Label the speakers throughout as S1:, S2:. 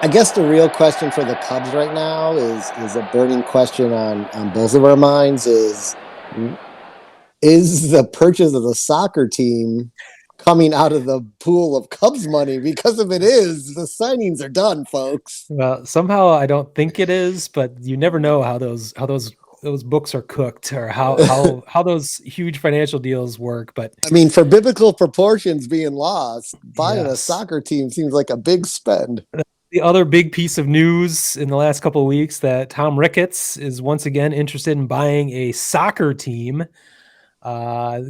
S1: I guess the real question for the Cubs right now is a burning question on both of our minds is the purchase of the soccer team coming out of the pool of Cubs money? Because if it is, the signings are done, folks.
S2: Well, somehow I don't think it is, but you never know how those books are cooked or how those huge financial deals work. But
S1: I mean, for biblical proportions being lost, buying a
S2: yes,
S1: soccer team seems like a big spend.
S2: the other big piece of news in the last couple of weeks that Tom Ricketts is once again interested in buying a soccer team. I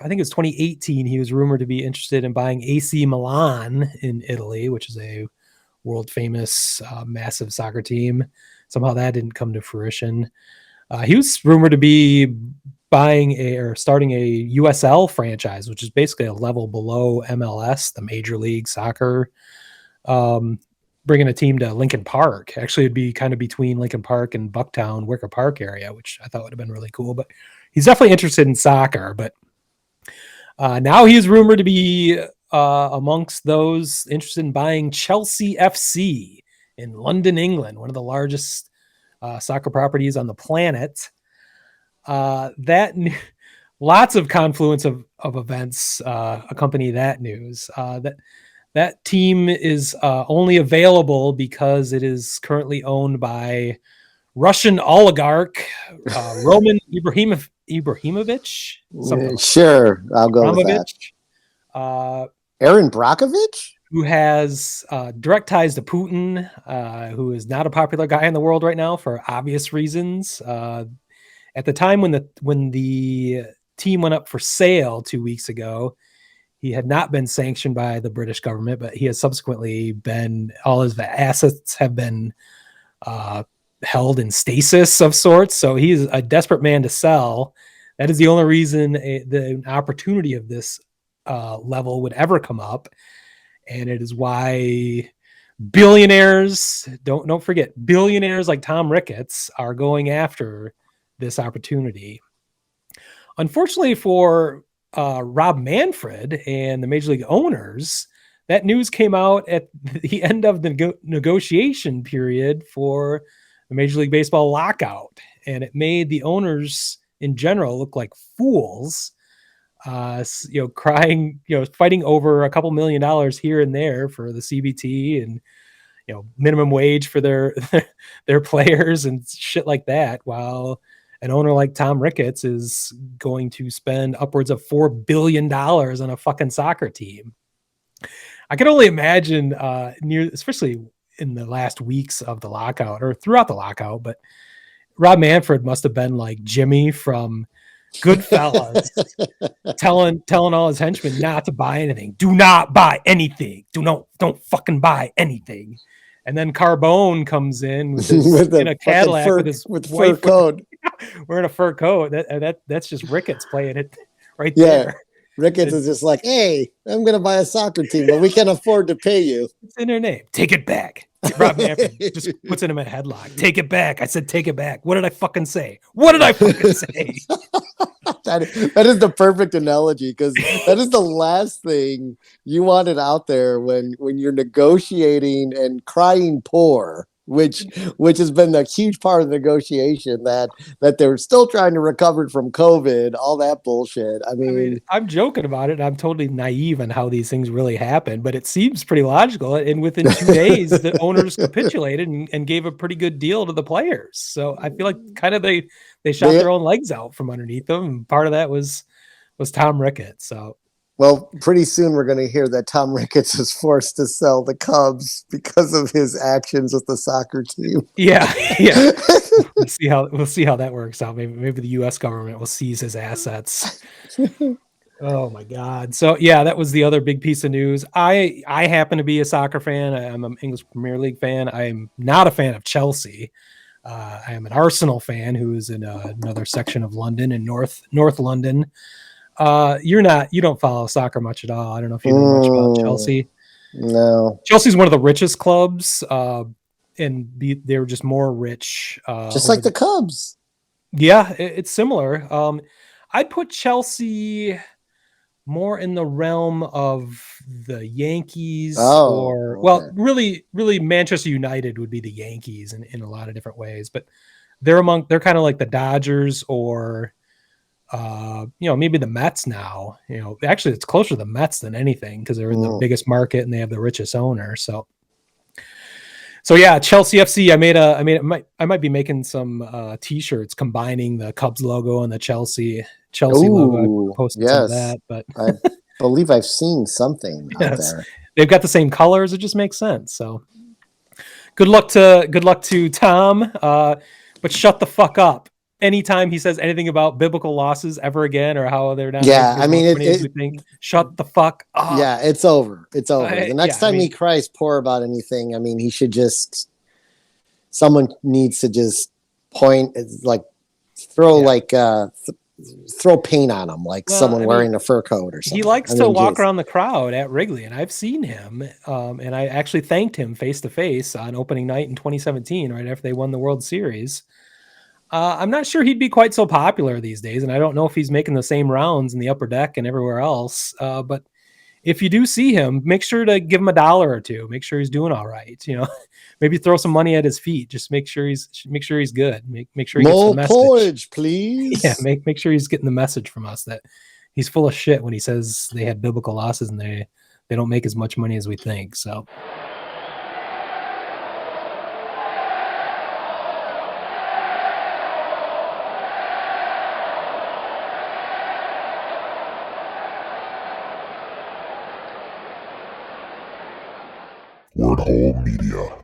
S2: think it's 2018. He was rumored to be interested in buying AC Milan in Italy, which is a world famous massive soccer team. Somehow that didn't come to fruition. He was rumored to be buying or starting a USL franchise, which is basically a level below MLS, the Major League Soccer. Um, Bringing a team to Lincoln Park. Actually, it'd be kind of between Lincoln Park and Bucktown, Wicker Park area, which I thought would have been really cool. But he's definitely interested in soccer. But now he's rumored to be amongst those interested in buying Chelsea FC in London, England, one of the largest soccer properties on the planet. That lots of confluence of events accompany that news. That team is only available because it is currently owned by Russian oligarch Roman Ibrahimovich, something like
S1: Sure, I'll go with that.
S2: Abramovich, uh,
S1: Aaron Brockovich?
S2: who has direct ties to Putin, who is not a popular guy in the world right now for obvious reasons. At the time when the team went up for sale 2 weeks ago, he had not been sanctioned by the British government, but he has subsequently been, all his assets have been held in stasis of sorts. So he's a desperate man to sell. That is the only reason the opportunity of this level would ever come up. And it is why billionaires, don't forget, billionaires like Tom Ricketts are going after this opportunity. Unfortunately for Rob Manfred and the Major League owners, that news came out at the end of the negotiation period for the Major League Baseball lockout, and it made the owners in general look like fools. Crying, fighting over a couple $1 million here and there for the CBT and minimum wage for their their players and shit like that, while an owner like Tom Ricketts is going to spend upwards of $4 billion on a fucking soccer team. I can only imagine especially in the last weeks of the lockout or throughout the lockout, but Rob Manfred must have been like Jimmy from Goodfellas, telling all his henchmen not to buy anything. Do not buy anything. Don't fucking buy anything. And then Carbone comes in with his in a Cadillac
S1: fur,
S2: with his
S1: with fur
S2: wife
S1: coat.
S2: wearing a fur coat. That's just Ricketts playing it right
S1: Yeah.
S2: there.
S1: Ricketts is just like, hey, I'm going to buy a soccer team, but we can't afford to pay you.
S2: It's in their name. Take it back. Rob Manfred just puts him in a headlock. Take it back. I said, take it back. What did I fucking say? What did I fucking say?
S1: that is the perfect analogy, because that is the last thing you wanted out there when you're negotiating and crying poor, which has been a huge part of the negotiation, that they're still trying to recover from COVID, all that bullshit. I mean,
S2: I'm joking about it. I'm totally naive on how these things really happen, but it seems pretty logical. And within 2 days, the owners capitulated and gave a pretty good deal to the players. So I feel like kind of they shot their own legs out from underneath them. And part of that was Tom Ricketts. So
S1: well, pretty soon we're going to hear that Tom Ricketts is forced to sell the Cubs because of his actions with the soccer team.
S2: Yeah. We'll see how that works out. Maybe the U.S. government will seize his assets. Oh my God. So yeah, that was the other big piece of news. I happen to be a soccer fan. I'm an English Premier League fan. I'm not a fan of Chelsea. I am an Arsenal fan who is in another section of London, in North London. You don't follow soccer much at all. I don't know if you know much about Chelsea.
S1: No.
S2: Chelsea's one of the richest clubs, and they're just more rich.
S1: Just like the Cubs.
S2: Yeah, it's similar. I'd put Chelsea more in the realm of the Yankees,
S1: Oh,
S2: or well,
S1: okay.
S2: really Manchester United would be the Yankees in a lot of different ways, but they're kind of like the Dodgers, or maybe the Mets now. Actually it's closer to the Mets than anything because they're in the
S1: Mm.
S2: biggest market and they have the richest owner. So yeah, Chelsea FC. I might be making some t-shirts combining the Cubs logo and the Chelsea logo. I
S1: Ooh,
S2: posted some of
S1: yes.
S2: that, but
S1: I believe I've seen something out
S2: yes,
S1: there.
S2: they've got the same colors. It just makes sense. So good luck to Tom. But shut the fuck up. Anytime he says anything about biblical losses ever again, or how they're not
S1: Yeah,
S2: making
S1: I
S2: as much
S1: mean
S2: money as we think, shut the fuck up.
S1: yeah, it's over. It's over. The
S2: Yeah,
S1: next
S2: I
S1: time he
S2: mean,
S1: cries poor about anything, I mean, he should just someone needs to just point like throw
S2: yeah.
S1: like throw paint on him like
S2: Well,
S1: someone
S2: I mean,
S1: wearing a fur coat or
S2: he
S1: something.
S2: likes
S1: I
S2: to
S1: mean,
S2: walk
S1: just
S2: around the crowd at Wrigley, and I've seen him. And I actually thanked him face to face on opening night in 2017, right after they won the World Series. I'm not sure he'd be quite so popular these days, and I don't know if he's making the same rounds in the upper deck and everywhere else. But if you do see him, make sure to give him $1 or two. Make sure he's doing all right. Maybe throw some money at his feet. Just make sure he's good. Make sure he gets the
S1: more
S2: message.
S1: porridge,
S2: Yeah,
S1: please.
S2: make sure he's getting the message from us that he's full of shit when he says they had biblical losses and they don't make as much money as we think. So
S3: Word Hole Media.